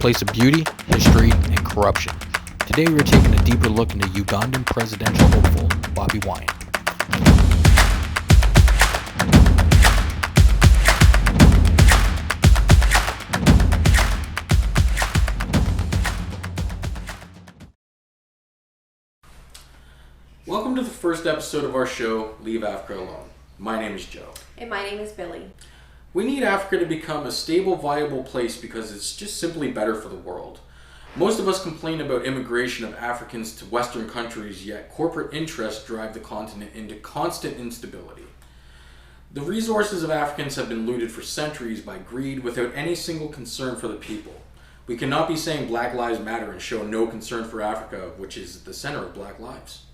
place of beauty, history, and corruption. Today we're taking a deeper look into Ugandan presidential hopeful Bobi Wine. Welcome to the first episode of our show, Leave Africa Alone. My name is Joe. And my name is Billy. We need Africa to become a stable, viable place because it's just simply better for the world. Most of us complain about immigration of Africans to Western countries, yet corporate interests drive the continent into constant instability. The resources of Africans have been looted for centuries by greed without any single concern for the people. We cannot be saying Black Lives Matter and show no concern for Africa, which is the center of Black lives.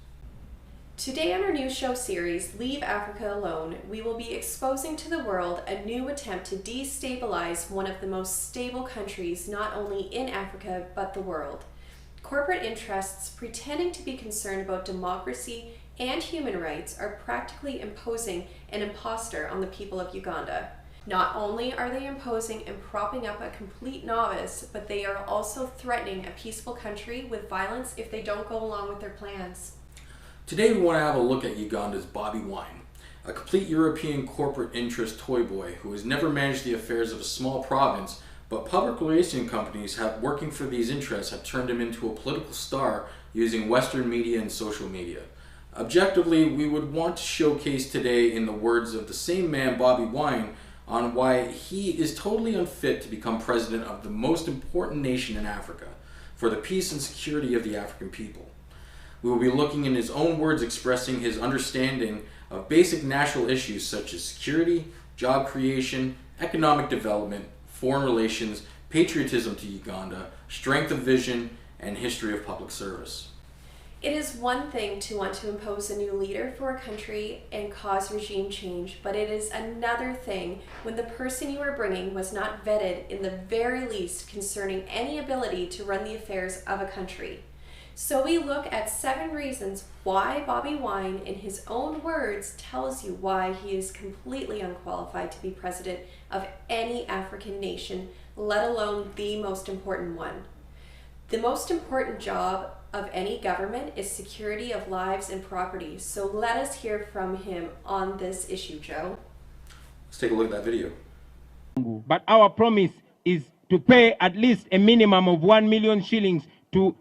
Today on our new show series, Leave Africa Alone, we will be exposing to the world a new attempt to destabilize one of the most stable countries not only in Africa but the world. Corporate interests pretending to be concerned about democracy and human rights are practically imposing an imposter on the people of Uganda. Not only are they imposing and propping up a complete novice, but they are also threatening a peaceful country with violence if they don't go along with their plans. Today we want to have a look at Uganda's Bobi Wine, a complete European corporate interest toy boy who has never managed the affairs of a small province, but public relations companies working for these interests have turned him into a political star using Western media and social media. Objectively, we would want to showcase today in the words of the same man, Bobi Wine, on why he is totally unfit to become president of the most important nation in Africa, for the peace and security of the African people. We will be looking in his own words expressing his understanding of basic national issues such as security, job creation, economic development, foreign relations, patriotism to Uganda, strength of vision, and history of public service. It is one thing to want to impose a new leader for a country and cause regime change, but it is another thing when the person you are bringing was not vetted in the very least concerning any ability to run the affairs of a country. So we look at 7 reasons why Bobi Wine, in his own words, tells you why he is completely unqualified to be president of any African nation, let alone the most important one. The most important job of any government is security of lives and property. So let us hear from him on this issue, Joe. Let's take a look at that video. But our promise is to pay at least a minimum of 1 million shillings to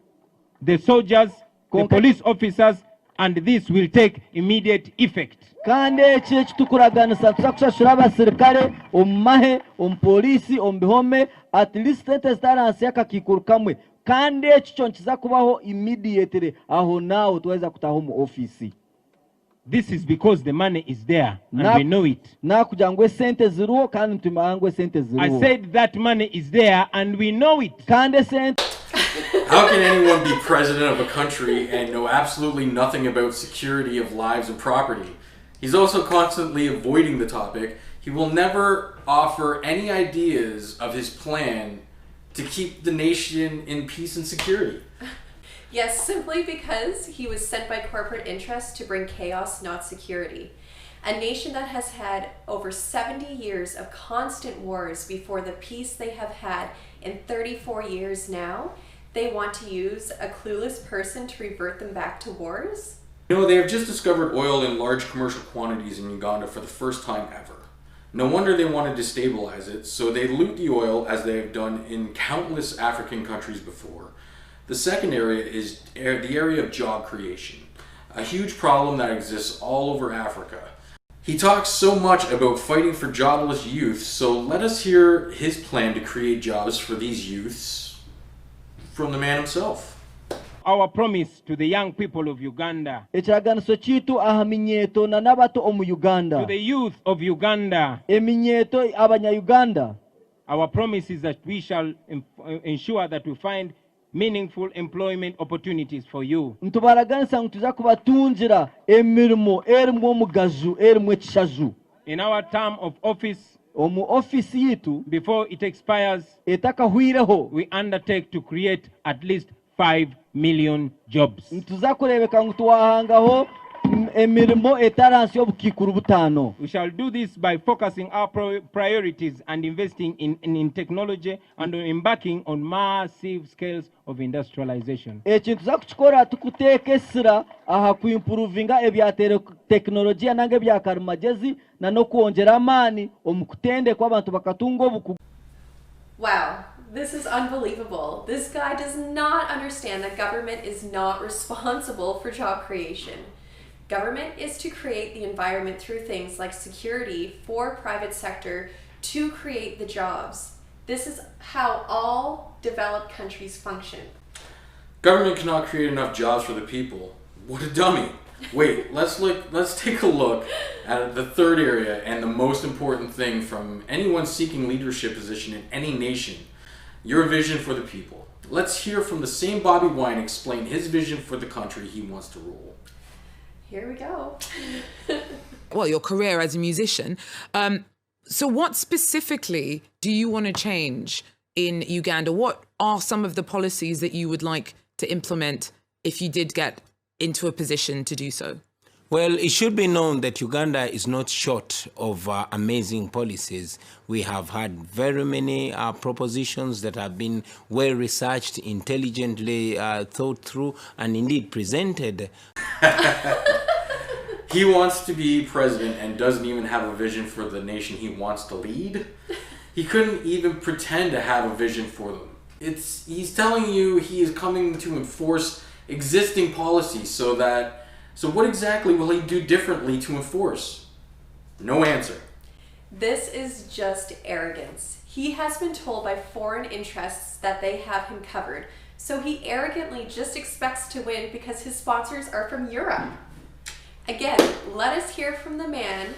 the soldiers, the police officers, and this will take immediate effect. Kandi ekyo ekitukuragaanisa tuzakushashura abasirikale omumahe omupoliisi omubihome at least sente zitaransi y'akakiikuru kamwe kandi ekyo kyo nikiza kubaho immediately aho naawe tuweza kutaho mu office. This is because the money is there and we know it. Nakugira ngu esente ziriho kandi nitumanya ngu esente ziriho. I said that money is there and we know it. Kandi esente. How can anyone be president of a country and know absolutely nothing about security of lives and property? He's also constantly avoiding the topic. He will never offer any ideas of his plan to keep the nation in peace and security. Yes, simply because he was sent by corporate interests to bring chaos, not security. A nation that has had over 70 years of constant wars before the peace they have had in 34 years now, they want to use a clueless person to revert them back to wars? You know, they have just discovered oil in large commercial quantities in Uganda for the first time ever. No wonder they want to destabilize it, so they loot the oil as they have done in countless African countries before. The second area is the area of job creation, a huge problem that exists all over Africa. He talks so much about fighting for jobless youth, so let us hear his plan to create jobs for these youths from the man himself. Our promise to the young people of Uganda, Ekiragaaniso kiitu aha minyeeto na n'abato omu Uganda. to the youth of Uganda, Eminyeeto abanya-Uganda. our promise is that we shall ensure that we find meaningful employment opportunities for you. Ntubaraganisa ngu tuza kubatungira emirimo erimu omugaju erimu ekishaju. In our term of office, Omu office yitu before it expires, etakahwireho we undertake to create at least 5 million jobs. tuza kurebeka ngu tuwahangaho emirimo etaransi y'obukikuru butano. We shall do this by focusing our priorities and investing in technology and embarking on massive scales of industrialization. Ekintu za kukikora tukuteekesera aha kuimprovinga ebya teknologiya nange ebya karimagezi na no kwongera amaani omu kutendekwa abantu bakatunga obukugu. Wow, this is unbelievable. This guy does not understand that government is not responsible for job creation. Government is to create the environment through things like security for private sector to create the jobs. This is how all developed countries function. Government cannot create enough jobs for the people. What a dummy. Wait, let's take a look at the third area and the most important thing from anyone seeking leadership position in any nation. Your vision for the people. Let's hear from the same Bobby Wine explain his vision for the country he wants to rule. Here we go. Well, your career as a musician. So what specifically do you want to change in Uganda? What are some of the policies that you would like to implement if you did get into a position to do so? Well, it should be known that Uganda is not short of amazing policies. We have had very many propositions that have been well researched, intelligently thought through, and indeed presented. He wants to be president and doesn't even have a vision for the nation he wants to lead. He couldn't even pretend to have a vision for them. He's telling you he is coming to enforce existing policies, so what exactly will he do differently to enforce? No answer. This is just arrogance. He has been told by foreign interests that they have him covered, so he arrogantly just expects to win because his sponsors are from Europe. Again, let us hear from the man.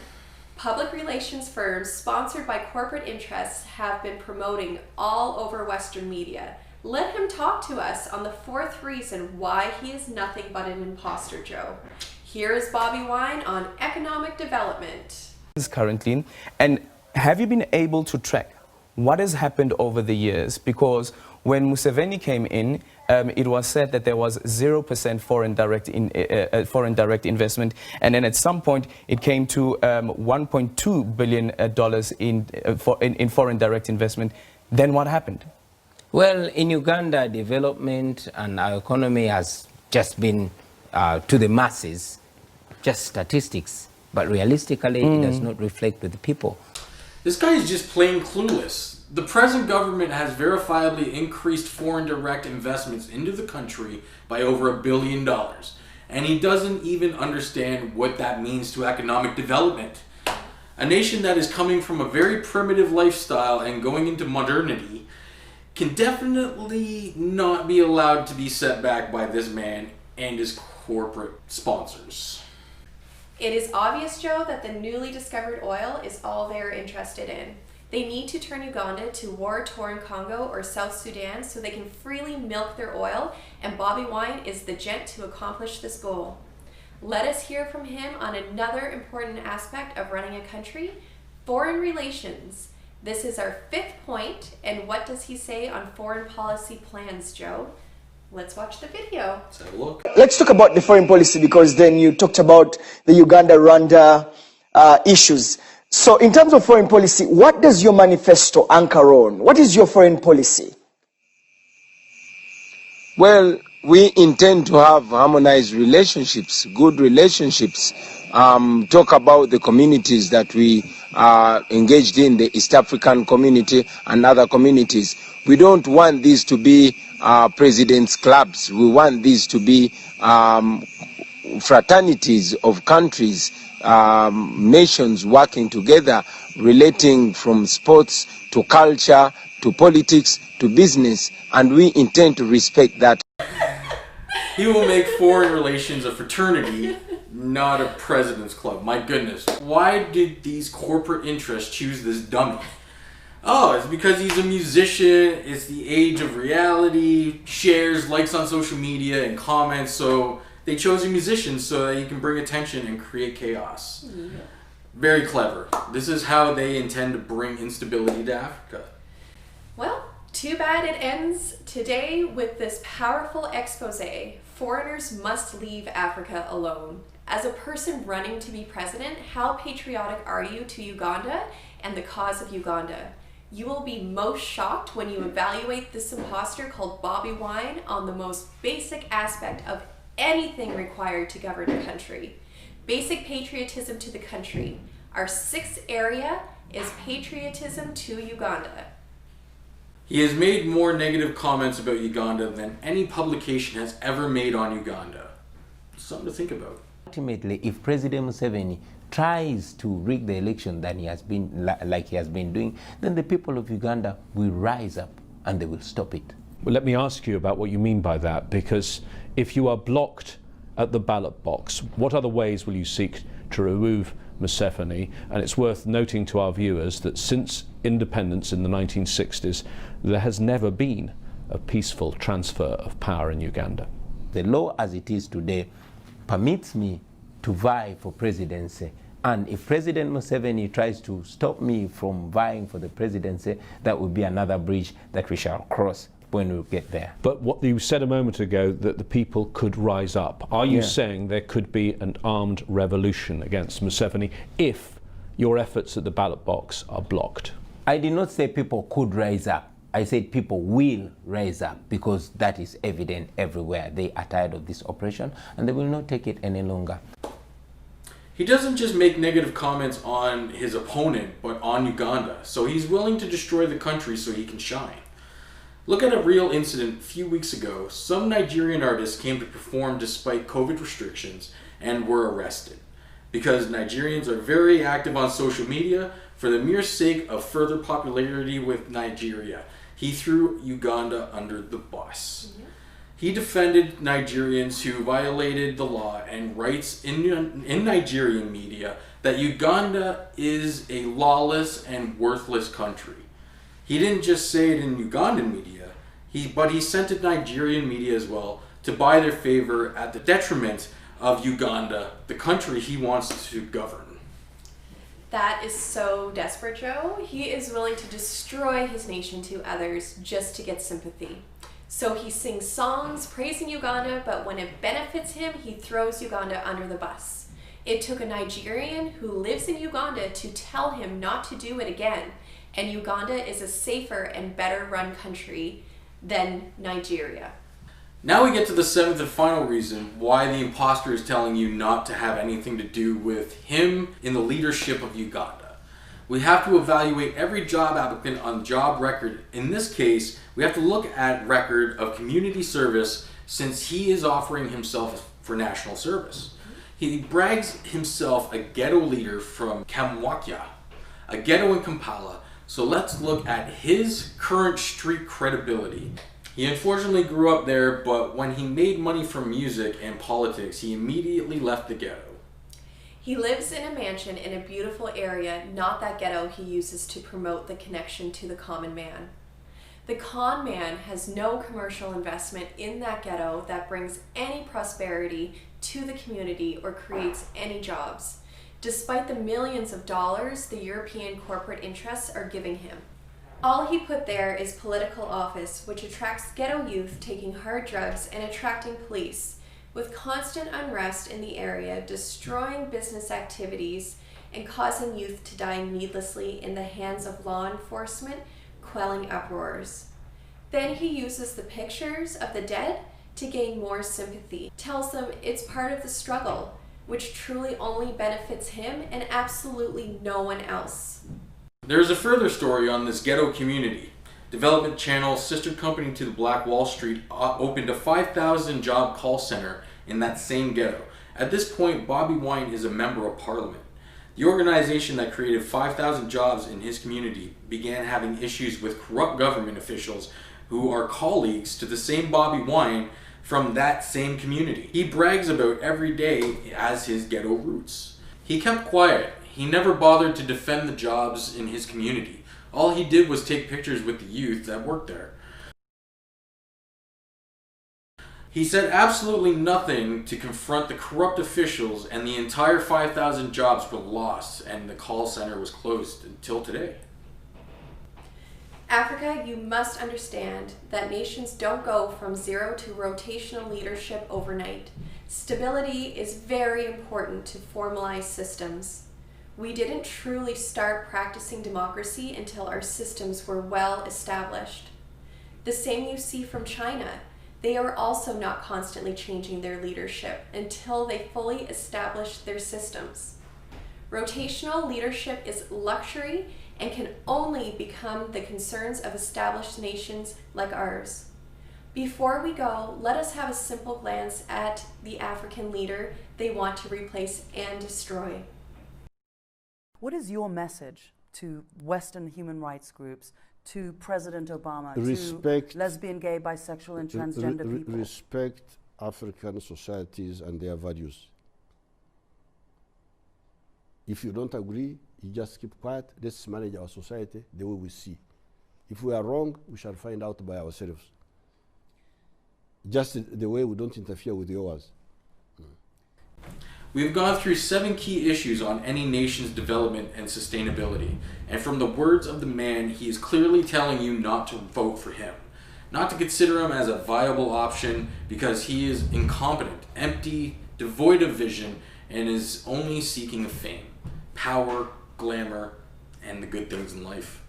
Public relations firms sponsored by corporate interests have been promoting all over Western media. Let him talk to us on the fourth reason why he is nothing but an imposter, Joe. Here is Bobby Wine on economic development. Currently, and have you been able to track what has happened over the years? Because when Museveni came in, it was said that there was 0% foreign direct investment, and then at some point it came to $1.2 billion in foreign direct investment. Then what happened? Well, in Uganda, development and our economy has just been to the masses, just statistics. But realistically, it does not reflect with the people. This guy is just plain clueless. The present government has verifiably increased foreign direct investments into the country by over $1 billion. And he doesn't even understand what that means to economic development. A nation that is coming from a very primitive lifestyle and going into modernity can definitely not be allowed to be set back by this man and his corporate sponsors. It is obvious, Joe, that the newly discovered oil is all they're interested in. They need to turn Uganda to war-torn Congo or South Sudan so they can freely milk their oil, and Bobby Wine is the gent to accomplish this goal. Let us hear from him on another important aspect of running a country, foreign relations. This is our fifth point, and what does he say on foreign policy plans, Joe? Let's watch the video. Let's have a look. Let's talk about the foreign policy, because then you talked about the Uganda-Rwanda issues. So in terms of foreign policy, what does your manifesto anchor on? What is your foreign policy? Well, we intend to have harmonized relationships, good relationships, talk about the communities that we are engaged in, the East African community and other communities. We don't want these to be presidents' clubs. We want these to be fraternities of countries, nations working together, relating from sports to culture to politics to business, and we intend to respect that. He will make foreign relations a fraternity, not a president's club. My goodness. Why did these corporate interests choose this dummy? Oh, it's because he's a musician, it's the age of reality, shares, likes on social media, and comments, so they chose a musician so that he can bring attention and create chaos. Yeah. Very clever. This is how they intend to bring instability to Africa. Well, too bad it ends today with this powerful expose. Foreigners must leave Africa alone. As a person running to be president, how patriotic are you to Uganda and the cause of Uganda? You will be most shocked when you evaluate this imposter called Bobby Wine on the most basic aspect of anything required to govern a country. Basic patriotism to the country. Our sixth area is patriotism to Uganda. He has made more negative comments about Uganda than any publication has ever made on Uganda. Something to think about. Ultimately, if President Museveni tries to rig the election that he has been like he has been doing, then the people of Uganda will rise up and they will stop it. Well, let me ask you about what you mean by that, because if you are blocked at the ballot box, what other ways will you seek to remove Museveni? And it's worth noting to our viewers that since independence in the 1960s, there has never been a peaceful transfer of power in Uganda. The law as it is today permits me to vie for presidency, and if President Museveni tries to stop me from vying for the presidency, that will be another bridge that we shall cross when we get there. But what you said a moment ago, that the people could rise up. Are you saying there could be an armed revolution against Museveni if your efforts at the ballot box are blocked? I did not say people could rise up. I said people will rise up, because that is evident everywhere. They are tired of this operation and they will not take it any longer. He doesn't just make negative comments on his opponent, but on Uganda. So he's willing to destroy the country so he can shine. Look at a real incident a few weeks ago. Some Nigerian artists came to perform despite COVID restrictions and were arrested because Nigerians are very active on social media for the mere sake of further popularity with Nigeria. He threw Uganda under the bus. He defended Nigerians who violated the law and writes in Nigerian media that Uganda is a lawless and worthless country. He didn't just say it in Ugandan media, but he sent it Nigerian media as well to buy their favor at the detriment of Uganda, the country he wants to govern. That is so desperate, Joe. He is willing to destroy his nation to others just to get sympathy. So he sings songs praising Uganda, but when it benefits him, he throws Uganda under the bus. It took a Nigerian who lives in Uganda to tell him not to do it again, and Uganda is a safer and better run country than Nigeria. Now we get to the seventh and final reason why the imposter is telling you not to have anything to do with him in the leadership of Uganda. We have to evaluate every job applicant on job record. In this case, we have to look at record of community service since he is offering himself for national service. He brags himself a ghetto leader from Kamwakya, a ghetto in Kampala. So let's look at his current street credibility. He unfortunately grew up there, but when he made money from music and politics, he immediately left the ghetto. He lives in a mansion in a beautiful area, not that ghetto he uses to promote the connection to the common man. The con man has no commercial investment in that ghetto that brings any prosperity to the community or creates any jobs, despite the millions of dollars the European corporate interests are giving him. All he put there is political office, which attracts ghetto youth taking hard drugs and attracting police, with constant unrest in the area, destroying business activities and causing youth to die needlessly in the hands of law enforcement, quelling uproars. Then he uses the pictures of the dead to gain more sympathy, tells them it's part of the struggle, which truly only benefits him and absolutely no one else. There's a further story on this ghetto community. Development Channel, sister company to the Black Wall Street, opened a 5,000 job call center in that same ghetto. At this point, Bobby Wine is a member of parliament. The organization that created 5,000 jobs in his community began having issues with corrupt government officials who are colleagues to the same Bobby Wine from that same community. He brags about every day as his ghetto roots. He kept quiet. He never bothered to defend the jobs in his community. All he did was take pictures with the youth that worked there. He said absolutely nothing to confront the corrupt officials, and the entire 5,000 jobs were lost and the call center was closed until today. Africa, you must understand that nations don't go from zero to rotational leadership overnight. Stability is very important to formalize systems. We didn't truly start practicing democracy until our systems were well established. The same you see from China. They are also not constantly changing their leadership until they fully establish their systems. Rotational leadership is luxury and can only become the concerns of established nations like ours. Before we go, let us have a simple glance at the African leader they want to replace and destroy. What is your message to Western human rights groups, to President Obama, Respect, to lesbian, gay, bisexual, and transgender people? Respect African societies and their values. If you don't agree, you just keep quiet. Let's manage our society the way we see. If we are wrong, we shall find out by ourselves. Just the way we don't interfere with yours. We've gone through 7 key issues on any nation's development and sustainability, and from the words of the man, he is clearly telling you not to vote for him, not to consider him as a viable option because he is incompetent, empty, devoid of vision, and is only seeking fame, power, glamour, and the good things in life.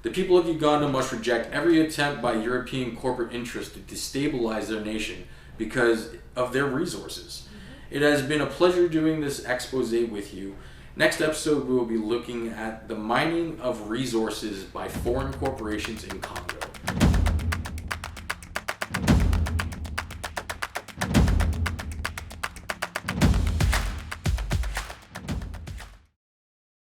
The people of Uganda must reject every attempt by European corporate interests to destabilize their nation because of their resources. It has been a pleasure doing this expose with you. Next episode, we will be looking at the mining of resources by foreign corporations in Congo.